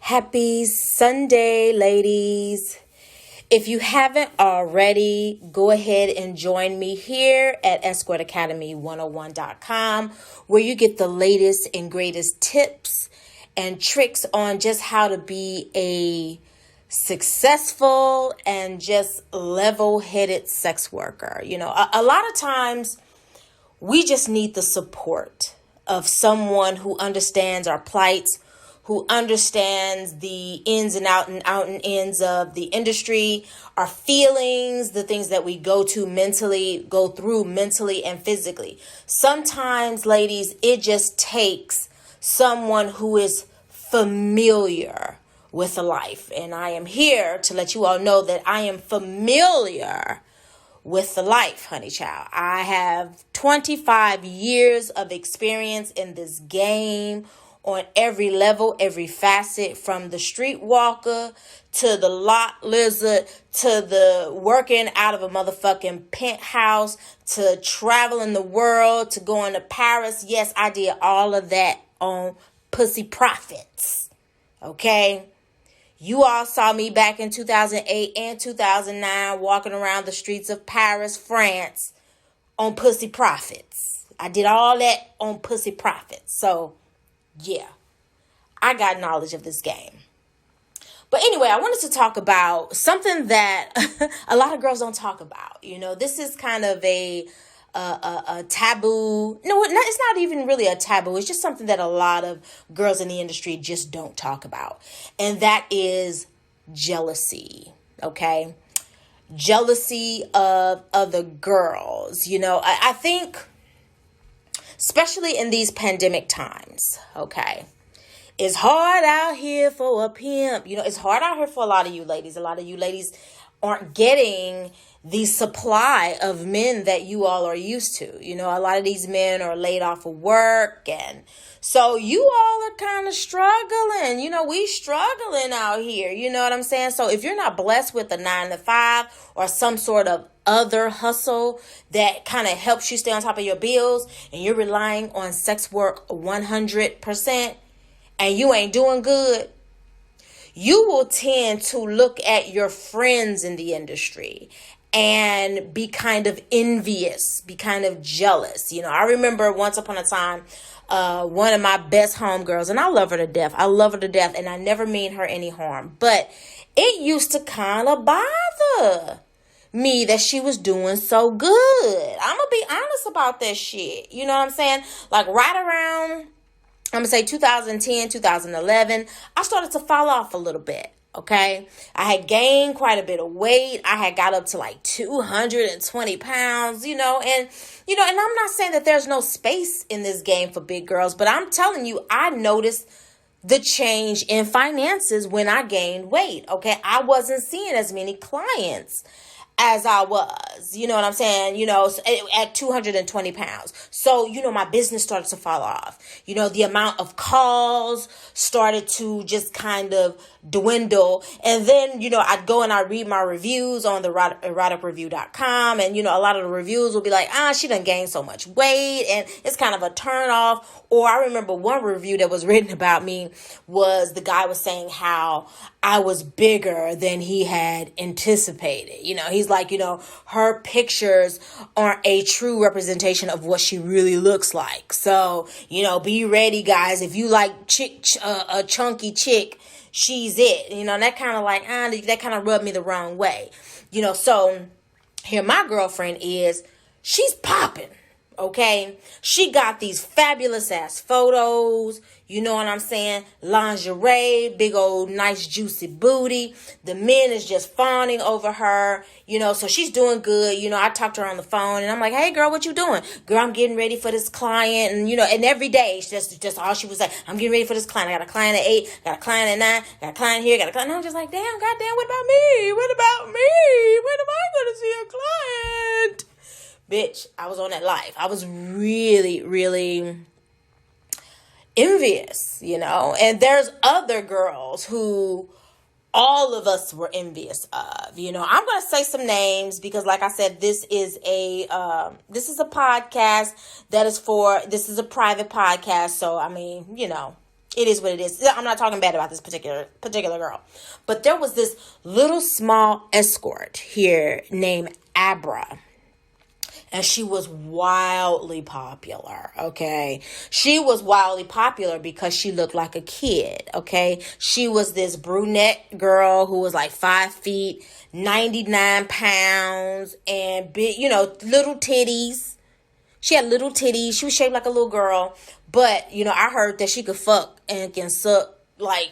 Happy Sunday, ladies. If you haven't already, go ahead and join me here at escortacademy101.com, where you get the latest and greatest tips and tricks on just how to be a successful and just level-headed sex worker. You know, a lot of times we just need the support of someone who understands our plights, who understands the ins and out and ends of the industry, our feelings, the things that we go through mentally and physically. Sometimes, ladies, it just takes someone who is familiar with life. And I am here to let you all know that I am familiar with the life, honey child. I have 25 years of experience in this game on every level, every facet, from the streetwalker to the lot lizard to the working out of a motherfucking penthouse to traveling the world to going to Paris. Yes, I did all of that on Pussy Profits. Okay? You all saw me back in 2008 and 2009 walking around the streets of Paris, France on Pussy Profits. I did all that on Pussy Profits. So, yeah, I got knowledge of this game. But anyway, I wanted to talk about something that a lot of girls don't talk about. You know, this is kind of a taboo. No, it's not even really a taboo. It's just something that a lot of girls in the industry just don't talk about. And that is jealousy. Okay. Jealousy of other girls. You know, I think, especially in these pandemic times, okay, it's hard out here for a pimp. You know, it's hard out here for a lot of you ladies. A lot of you ladies aren't getting the supply of men that you all are used to. You know, a lot of these men are laid off of work, and so you all are kind of struggling. You know, we struggling out here. You know what I'm saying? So if you're not blessed with a 9-to-5 or some sort of other hustle that kind of helps you stay on top of your bills, and you're relying on sex work 100%, and you ain't doing good, you will tend to look at your friends in the industry and be kind of envious, be kind of jealous. You know, I remember once upon a time, one of my best homegirls, and I love her to death. I love her to death, and I never mean her any harm. But it used to kind of bother me that she was doing so good. I'm going to be honest about that shit. You know what I'm saying? Like right around, I'm going to say 2010, 2011, I started to fall off a little bit. Okay. I had gained quite a bit of weight. I had got up to like 220 pounds, and I'm not saying that there's no space in this game for big girls, but I'm telling you, I noticed the change in finances when I gained weight. Okay. I wasn't seeing as many clients as I was, you know what I'm saying? You know, at 220 pounds. So, my business started to fall off. The amount of calls started to just kind of dwindle. And then, I'd go and I'd read my reviews on the eroticreview.com. And, a lot of the reviews will be like, she done gained so much weight. And it's kind of a turn off. Or I remember one review that was written about me was the guy was saying how I was bigger than he had anticipated. He's like, her pictures aren't a true representation of what she really looks like. So, be ready, guys. If you like a chunky chick, she's it. That kind of like, that kind of rubbed me the wrong way. So here my girlfriend is, she's popping. Okay, she got these fabulous ass photos. You know what I'm saying? Lingerie, big old nice juicy booty. The men is just fawning over her. So she's doing good. I talked to her on the phone and I'm like, hey girl, what you doing? Girl, I'm getting ready for this client. And and every day it's just all she was like, I'm getting ready for this client. I got a client at 8, got a client at 9, got a client here, got a client. And I'm just like, damn, goddamn, what about me? What about me? When am I going to see a client? Bitch, I was on that life. I was really, really envious, and there's other girls who all of us were envious of. I'm going to say some names because, like I said, this is a podcast this is a private podcast. So, I mean, It is what it is. I'm not talking bad about this particular girl. But there was this little small escort here named Abra. And she was wildly popular, okay? She was wildly popular because she looked like a kid, okay? She was this brunette girl who was like 5 feet, 99 pounds, and big, little titties. She had little titties. She was shaped like a little girl. But, I heard that she could fuck and can suck like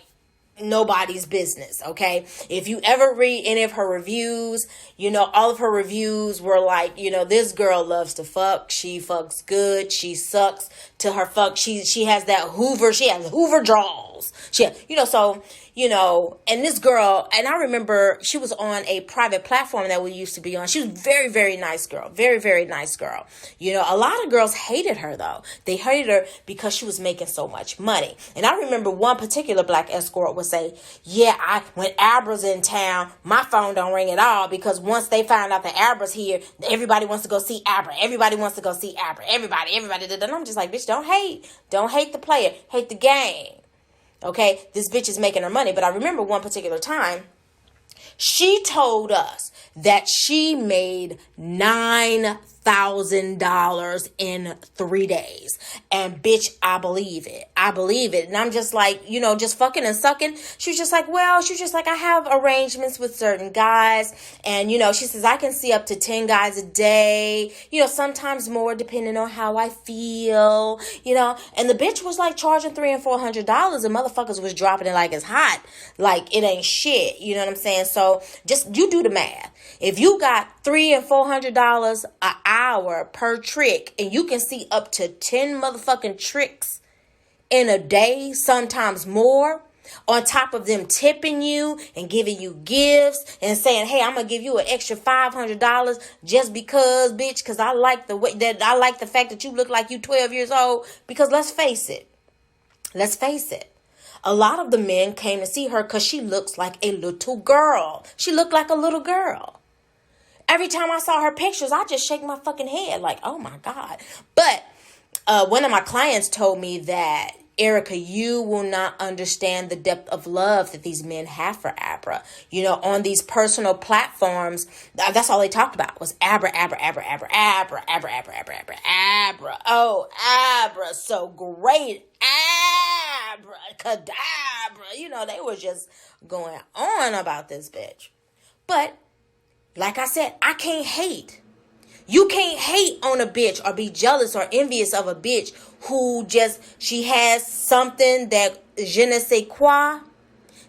nobody's business, okay? If you ever read any of her reviews, all of her reviews were like, this girl loves to fuck. She fucks good. She sucks to her fuck. She has that Hoover. She has Hoover draws. And this girl, and I remember she was on a private platform that we used to be on. She was very, very nice girl. Very, very nice girl. A lot of girls hated her though. They hated her because she was making so much money. And I remember one particular black escort would say, yeah, when Abra's in town, my phone don't ring at all because once they find out that Abra's here, everybody wants to go see Abra. Everybody wants to go see Abra. Everybody. And I'm just like, bitch, don't hate. Don't hate the player. Hate the game. Okay, this bitch is making her money. But I remember one particular time, she told us that she made $9,000 in 3 days. And bitch, I believe it. And I'm just like, just fucking and sucking. She was just like, I have arrangements with certain guys. And, she says, I can see up to 10 guys a day, sometimes more depending on how I feel, and the bitch was like charging $300 and $400 and motherfuckers was dropping it like it's hot. Like it ain't shit. You know what I'm saying? So just, you do the math. If you got $300 and $400 an hour per trick and you can see up to 10 motherfucking tricks in a day, sometimes more, on top of them tipping you and giving you gifts and saying, hey, I'm going to give you an extra $500 just because, bitch, because I like the fact that you look like you 12 years old. Because let's face it. A lot of the men came to see her because she looks like a little girl. She looked like a little girl. Every time I saw her pictures, I just shake my fucking head like, oh my God. But one of my clients told me that, Erica, you will not understand the depth of love that these men have for Abra. On these personal platforms, that's all they talked about was Abra. Oh, Abra, so great. Abra, cadabra. They were just going on about this bitch. But like I said, I can't hate. You can't hate on a bitch or be jealous or envious of a bitch who she has something that je ne sais quoi,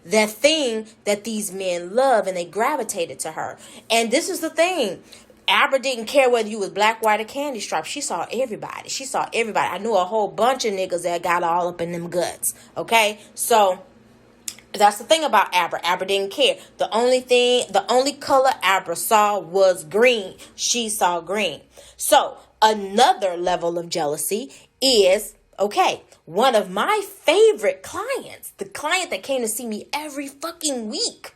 that thing that these men love and they gravitated to her. And this is the thing. Abra didn't care whether you was black, white, or candy stripe. She saw everybody. I knew a whole bunch of niggas that got all up in them guts. Okay? So that's the thing about Abra. Abra didn't care. The only color Abra saw was green. She saw green. So another level of jealousy is, one of my favorite clients, the client that came to see me every fucking week,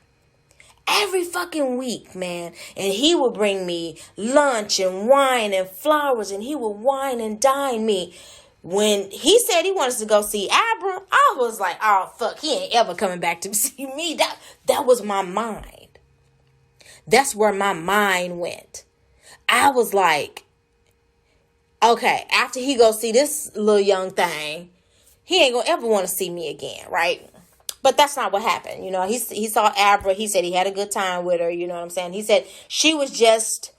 man. And he would bring me lunch and wine and flowers and he would wine and dine me. When he said he wanted to go see Abra, I was like, oh, fuck, he ain't ever coming back to see me. That was my mind. That's where my mind went. I was like, okay, after he go see this little young thing, he ain't gonna ever want to see me again, right? But that's not what happened. He saw Abra. He said he had a good time with her. You know what I'm saying? He said she was just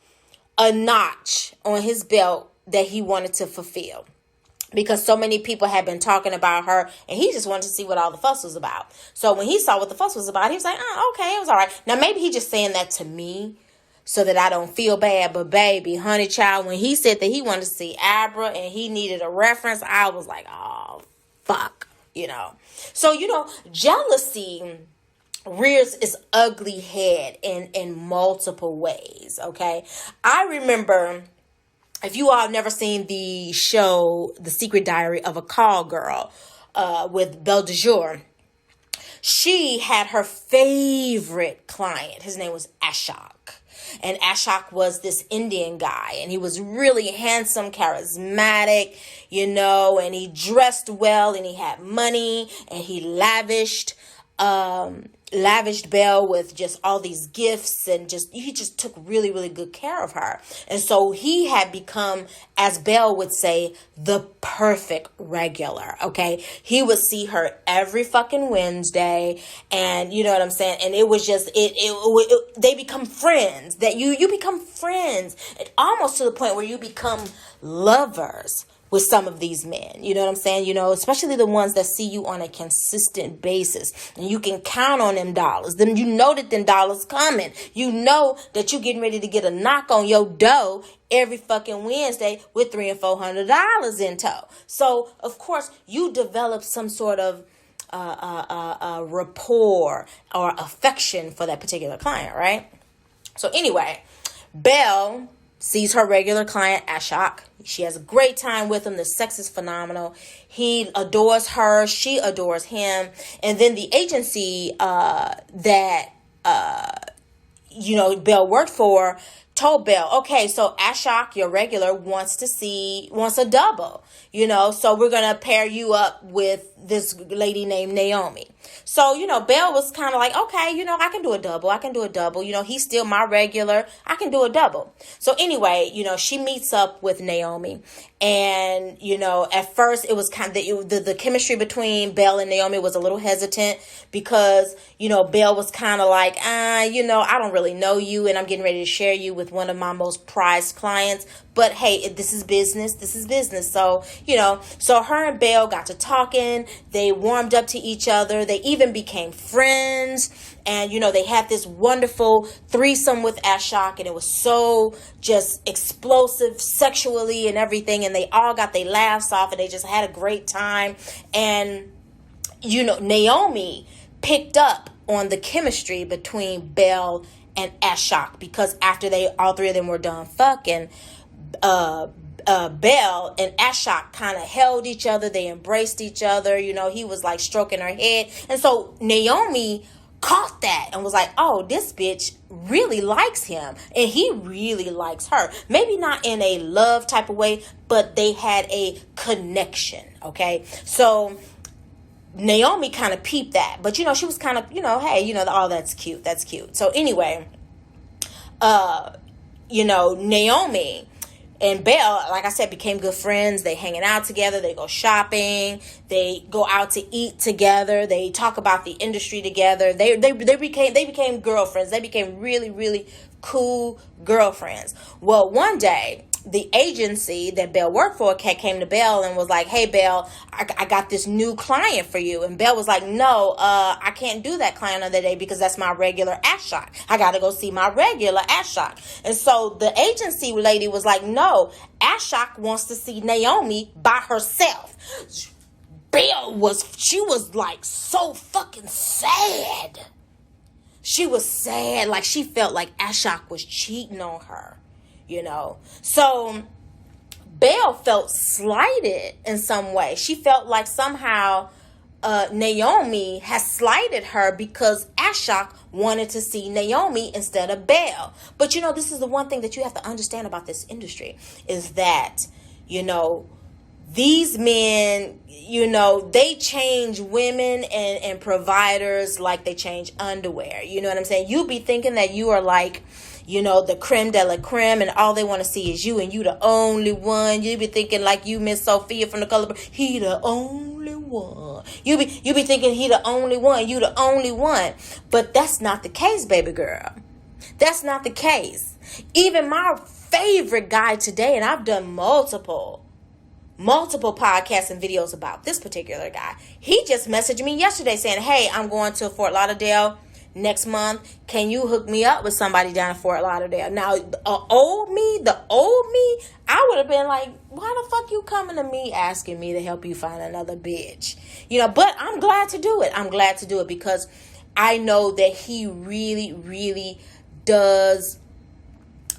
a notch on his belt that he wanted to fulfill. Because so many people had been talking about her and he just wanted to see what all the fuss was about. So when he saw what the fuss was about, he was like, oh, okay, it was all right. Now, maybe he just saying that to me so that I don't feel bad. But baby, honey child, when he said that he wanted to see Abra and he needed a reference, I was like, oh, fuck, So, jealousy rears its ugly head in multiple ways, okay? I remember... If you all have never seen the show, The Secret Diary of a Call Girl, with Belle de Jour, she had her favorite client. His name was Ashok. And Ashok was this Indian guy, and he was really handsome, charismatic, and he dressed well, and he had money, and he lavished Belle with just all these gifts, and he just took really, really good care of her. And so he had become, as Belle would say, the perfect regular. Okay. He would see her every fucking Wednesday, and you know what I'm saying? And it was just, they become friends, that you become friends, and almost to the point where you become lovers with some of these men. You know what I'm saying? Especially the ones that see you on a consistent basis, and you can count on them dollars. Then you know that them dollars coming. You know that you getting ready to get a knock on your dough every fucking Wednesday with $300 and $400 in tow. So of course you develop some sort of rapport or affection for that particular client, right? So anyway, Belle sees her regular client, Ashok. She has a great time with him. The sex is phenomenal. He adores her. She adores him. And then the agency that Belle worked for told Belle, okay, so Ashok, your regular, wants a double, so we're going to pair you up with this lady named Naomi. So, Belle was kind of like, okay, I can do a double. He's still my regular. I can do a double. So anyway, she meets up with Naomi, and, at first it was kind of the chemistry between Belle and Naomi was a little hesitant because, Belle was kind of like, I don't really know you, and I'm getting ready to share you with one of my most prized clients. But hey, this is business. So, so her and Belle got to talking. They warmed up to each other. They even became friends. And, they had this wonderful threesome with Ashok. And it was so just explosive sexually and everything. And they all got their laughs off, and they just had a great time. And, Naomi picked up on the chemistry between Belle and Ashok, because after all three of them were done fucking, Belle and Ashok kind of held each other. They embraced each other. He was like stroking her head. And so Naomi caught that and was like, oh, this bitch really likes him, and he really likes her. Maybe not in a love type of way, but they had a connection. Okay. So Naomi kind of peeped that, but she was kind of, hey, oh, that's cute. So anyway, Naomi and Belle, like I said, became good friends. They hanging out together. They go shopping. They go out to eat together. They talk about the industry together. They became girlfriends. They became really, really cool girlfriends. Well, one day, the agency that Belle worked for came to Belle and was like, hey, Belle, I got this new client for you. And Belle was like, no, I can't do that client on the day because that's my regular Ashok. I got to go see my regular Ashok. And so the agency lady was like, no, Ashok wants to see Naomi by herself. Belle was like so fucking sad. She was sad. Like she felt like Ashok was cheating on her. So Belle felt slighted in some way. She felt like somehow Naomi has slighted her because Ashok wanted to see Naomi instead of Belle. But this is the one thing that you have to understand about this industry is that, these men, they change women and providers like they change underwear. You know what I'm saying? You be thinking that you are like, the creme de la creme, and all they want to see is you, and you the only one. You be thinking like you Miss Sophia from The Color. He the only one. You be thinking he the only one. You the only one. But that's not the case, baby girl. That's not the case. Even my favorite guy today, and I've done multiple podcasts and videos about this particular guy. He just messaged me yesterday saying, hey, I'm going to Fort Lauderdale next month. Can you hook me up with somebody down in Fort Lauderdale? Now, the old me, I would have been like, why the fuck you coming to me asking me to help you find another bitch? But I'm glad to do it. I'm glad to do it because I know that he really, really does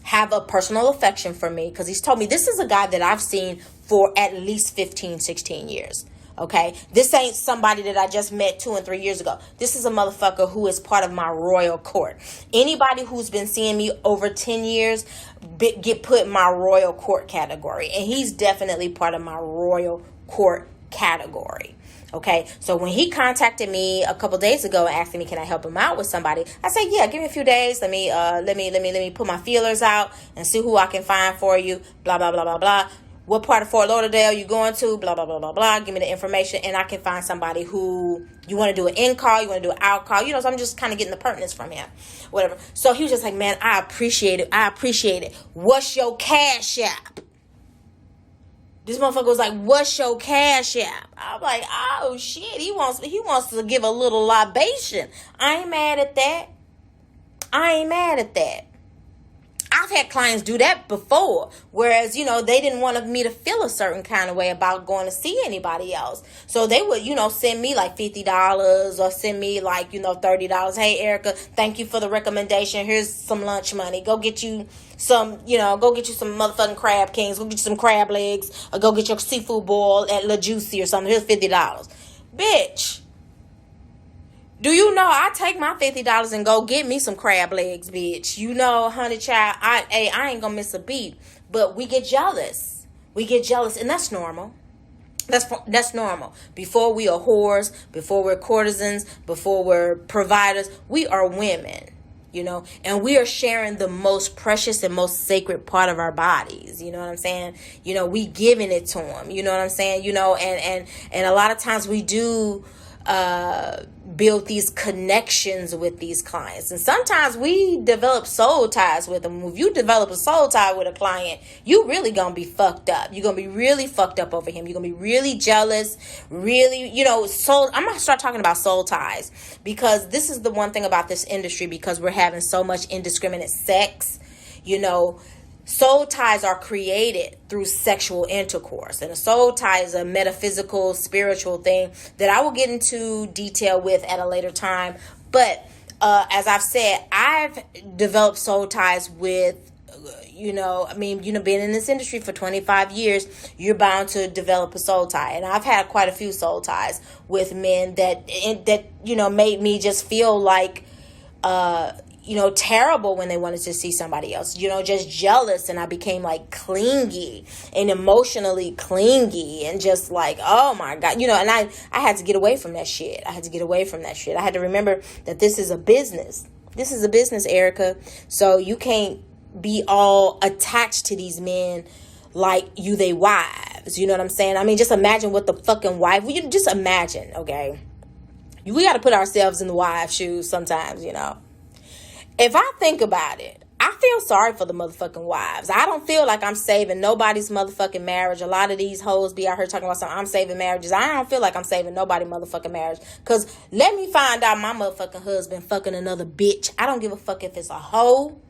have a personal affection for me, because he's told me this is a guy that I've seen for at least 15, 16 years. Okay, this ain't somebody that I just met 2 and 3 years ago. This is a motherfucker who is part of my royal court. Anybody who's been seeing me over 10 years get put in my royal court category, and he's definitely part of my royal court category. Okay, so when he contacted me a couple days ago and asked me, can I help him out with somebody? I said, yeah, give me a few days. Let me put my feelers out and see who I can find for you. Blah blah blah blah blah. What part of Fort Lauderdale you going to? Blah blah blah blah blah. Give me the information, and I can find somebody who you want to do an in call, you want to do an out call. You know, so I'm just kind of getting the pertinence from him, whatever. So he was just like, man, I appreciate it. What's your Cash App? This motherfucker was like, what's your Cash App? I'm like, oh shit, he wants to give a little libation. I ain't mad at that. I've had clients do that before, whereas, you know, they didn't want me to feel a certain kind of way about going to see anybody else. So they would, you know, send me like $50 or send me like, you know, $30. Hey, Erica, thank you for the recommendation. Here's some lunch money. Go get you some motherfucking Crab Kings. Go get you some crab legs, or go get your seafood boil at La Juicy or something. Here's $50. Bitch. Do you know I take my $50 and go get me some crab legs, bitch? You know, honey child, I ain't gonna miss a beat. But we get jealous. And that's normal. That's normal. Before we are whores, before we're courtesans, before we're providers, we are women, you know, and we are sharing the most precious and most sacred part of our bodies. You know what I'm saying? You know, we giving it to them. You know what I'm saying? You know, and a lot of times we do build these connections with these clients, and sometimes we develop soul ties with them. If you develop a soul tie with a client, you really gonna be fucked up. You're gonna be really fucked up over him. You're gonna be really jealous, really, you know. Soul. I'm gonna start talking about soul ties, because this is the one thing about this industry, because we're having so much indiscriminate sex, you know. Soul ties are created through sexual intercourse, and a soul tie is a metaphysical, spiritual thing that I will get into detail with at a later time. But as I've said, I've developed soul ties with, you know, being in this industry for 25 years, you're bound to develop a soul tie. And I've had quite a few soul ties with men that you know, made me just feel like, you know, terrible when they wanted to see somebody else, you know, just jealous. And I became like clingy and emotionally clingy and just like, oh my God, you know, and I had to get away from that shit. I had to remember that this is a business. This is a business, Erica. So you can't be all attached to these men like they wives. You know what I'm saying? I mean, just imagine what the fucking wife, you just imagine, okay? We got to put ourselves in the wife's shoes sometimes, you know. If I think about it, I feel sorry for the motherfucking wives. I don't feel like I'm saving nobody's motherfucking marriage. A lot of these hoes be out here talking about something, I'm saving marriages. I don't feel like I'm saving nobody motherfucking marriage. Because let me find out my motherfucking husband fucking another bitch. I don't give a fuck if it's a hoe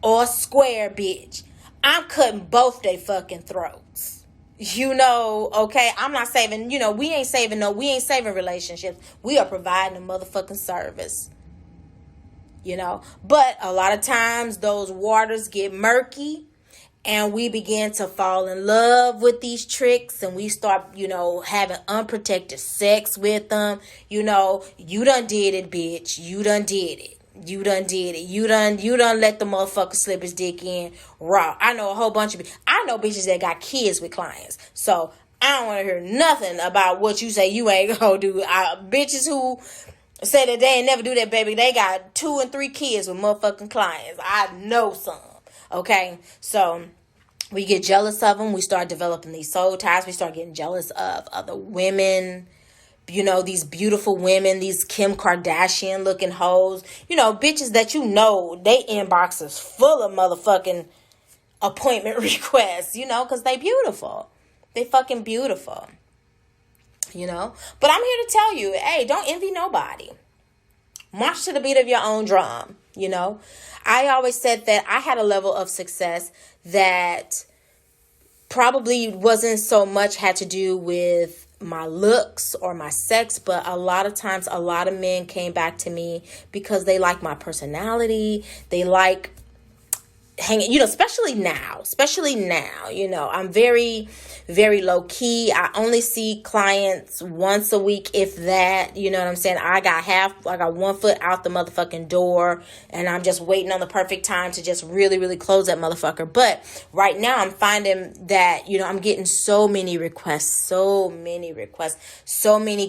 or a square bitch. I'm cutting both they fucking throats. You know, okay? I'm not saving, you know, we ain't saving relationships. We are providing a motherfucking service. You know, but a lot of times those waters get murky and we begin to fall in love with these tricks, and we start, you know, having unprotected sex with them. You know, you done did it, bitch. You done did it. You done let the motherfucker slip his dick in raw. I know a whole bunch of bitches that got kids with clients. So I don't want to hear nothing about what you say you ain't gonna do. Bitches who say that they ain't never do that, baby, they got 2 and 3 kids with motherfucking clients. I know some. Okay, so we get jealous of them. We start developing these soul ties. We start getting jealous of other women. You know, these beautiful women, these Kim Kardashian looking hoes. You know, bitches that you know, they inbox is full of motherfucking appointment requests. You know, because they beautiful. They fucking beautiful. You know, but I'm here to tell you, hey, don't envy nobody. March to the beat of your own drum. You know, I always said that I had a level of success that probably wasn't so much had to do with my looks or my sex, but a lot of times a lot of men came back to me because they like my personality. They like hanging, you know, especially now, you know, I'm very very low key. I only see clients once a week, if that. You know what I'm saying? I got 1 foot out the motherfucking door, and I'm just waiting on the perfect time to just really, really close that motherfucker. But right now, I'm finding that, I'm getting so many requests. So many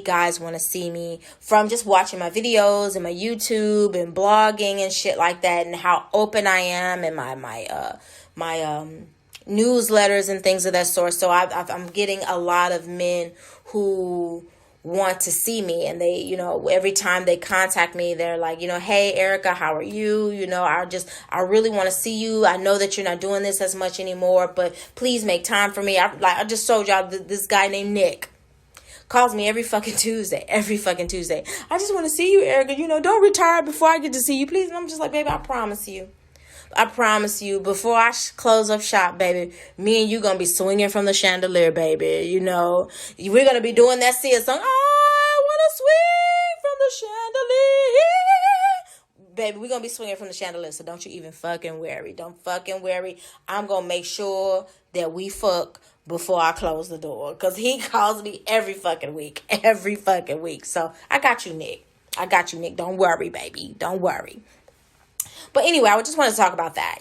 guys want to see me from just watching my videos and my YouTube and blogging and shit like that, and how open I am, and my newsletters and things of that sort. So I'm getting a lot of men who want to see me, and they, every time they contact me, they're like, hey Erica, how are you? I really want to see you. I know that you're not doing this as much anymore, but please make time for me. I just told y'all this guy named Nick calls me every fucking Tuesday. I just want to see you, Erica. Don't retire before I get to see you, please. And I'm just like, baby, I promise you, before I close up shop, baby, me and you gonna be swinging from the chandelier, baby. We're gonna be doing that Sia song. I wanna swing from the chandelier. Baby, we're gonna be swinging from the chandelier, so don't you even fucking worry. Don't fucking worry. I'm gonna make sure that we fuck before I close the door, because he calls me every fucking week. So I got you, Nick. Don't worry, baby. Don't worry. But anyway, I just want to talk about that.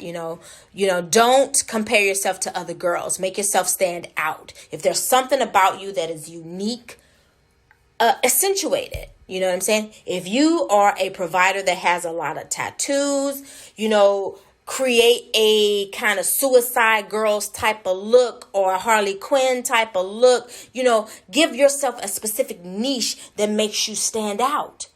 Don't compare yourself to other girls. Make yourself stand out. If there's something about you that is unique, accentuate it. You know what I'm saying? If you are a provider that has a lot of tattoos, create a kind of Suicide Girls type of look, or a Harley Quinn type of look. Give yourself a specific niche that makes you stand out.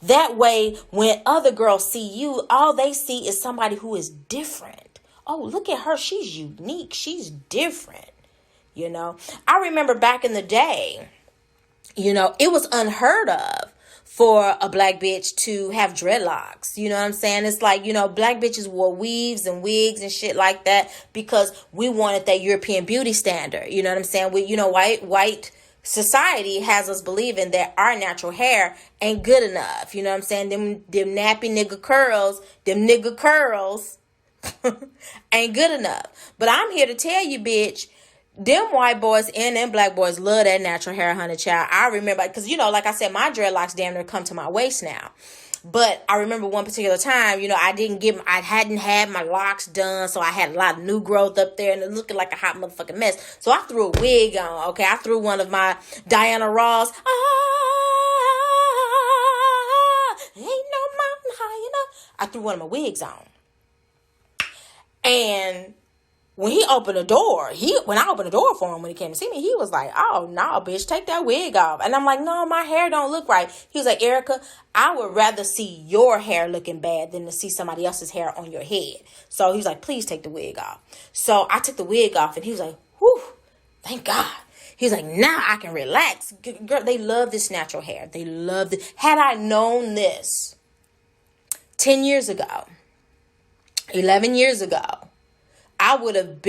That way, when other girls see you, all they see is somebody who is different. Oh, look at her. She's unique. She's different. I remember back in the day, it was unheard of for a black bitch to have dreadlocks. You know what I'm saying? It's like, black bitches wore weaves and wigs and shit like that because we wanted that European beauty standard. You know what I'm saying? White society has us believing that our natural hair ain't good enough. You know what I'm saying? Them nappy nigga curls ain't good enough. But I'm here to tell you, bitch, them white boys and them black boys love that natural hair, honey child. I remember, because, like I said, my dreadlocks damn near come to my waist now. But I remember one particular time, I hadn't had my locks done, so I had a lot of new growth up there, and it looking like a hot motherfucking mess. So I threw a wig on, okay? I threw one of my Diana Ross, ain't no mountain high enough. I threw one of my wigs on. And when he opened the door, when I opened the door for him, when he came to see me, he was like, oh, no, bitch, take that wig off. And I'm like, no, my hair don't look right. He was like, Erica, I would rather see your hair looking bad than to see somebody else's hair on your head. So he was like, please take the wig off. So I took the wig off, and he was like, whew, thank God. He's like, now I can relax. Girl, they love this natural hair. They love it. Had I known this 10 years ago, 11 years ago, I would have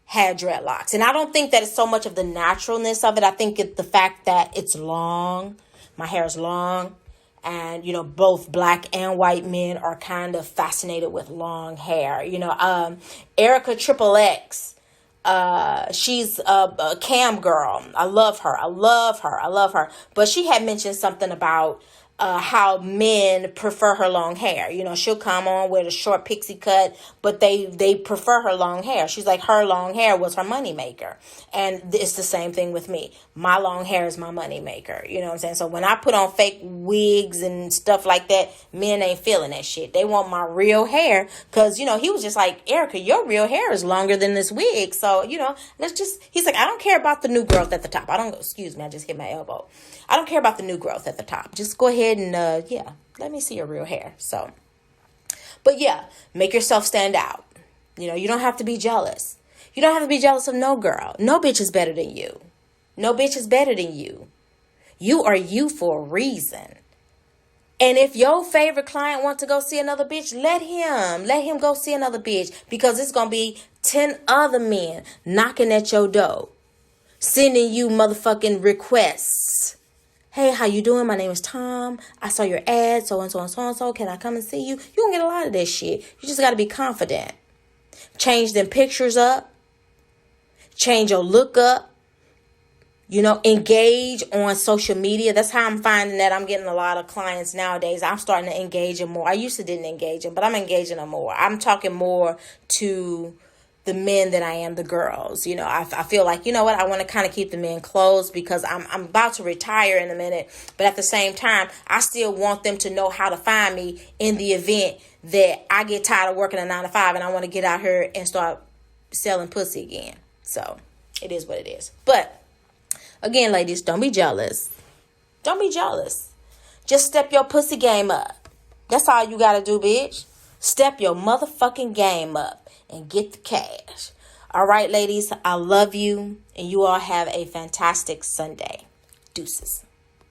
had dreadlocks. And I don't think that it's so much of the naturalness of it. I think it's the fact that it's long. My hair is long. And, both black and white men are kind of fascinated with long hair. Erica Triple X, she's a cam girl. I love her. But she had mentioned something about how men prefer her long hair. She'll come on with a short pixie cut, but they prefer her long hair. She's like, her long hair was her money maker. And it's the same thing with me. My long hair is my money maker. You know what I'm saying? So when I put on fake wigs and stuff like that, men ain't feeling that shit. They want my real hair. Cause, he was just like, Erica, your real hair is longer than this wig. So, he's like, I don't care about the new growth at the top. I just hit my elbow. I don't care about the new growth at the top. Just go ahead and, let me see your real hair. So, but yeah, make yourself stand out. You don't have to be jealous. You don't have to be jealous of no girl. No bitch is better than you. No bitch is better than you. You are you for a reason. And if your favorite client wants to go see another bitch, let him go see another bitch, because it's going to be 10 other men knocking at your door, sending you motherfucking requests. Hey, how you doing? My name is Tom. I saw your ad, so and so and so and so. Can I come and see you? You don't get a lot of this shit. You just got to be confident. Change them pictures up. change your look up. Engage on social media. That's how I'm finding that I'm getting a lot of clients nowadays. I'm starting to engage them more. I used to didn't engage them, but I'm engaging them more. I'm talking more to the men than I am the girls. I feel like, I want to kind of keep the men close because I'm about to retire in a minute. But at the same time, I still want them to know how to find me in the event that I get tired of working a 9 to 5 and I want to get out here and start selling pussy again. So it is what it is. But again, ladies, don't be jealous. Don't be jealous. Just step your pussy game up. That's all you got to do, bitch. Step your motherfucking game up and get the cash. All right, ladies, I love you. And you all have a fantastic Sunday. Deuces.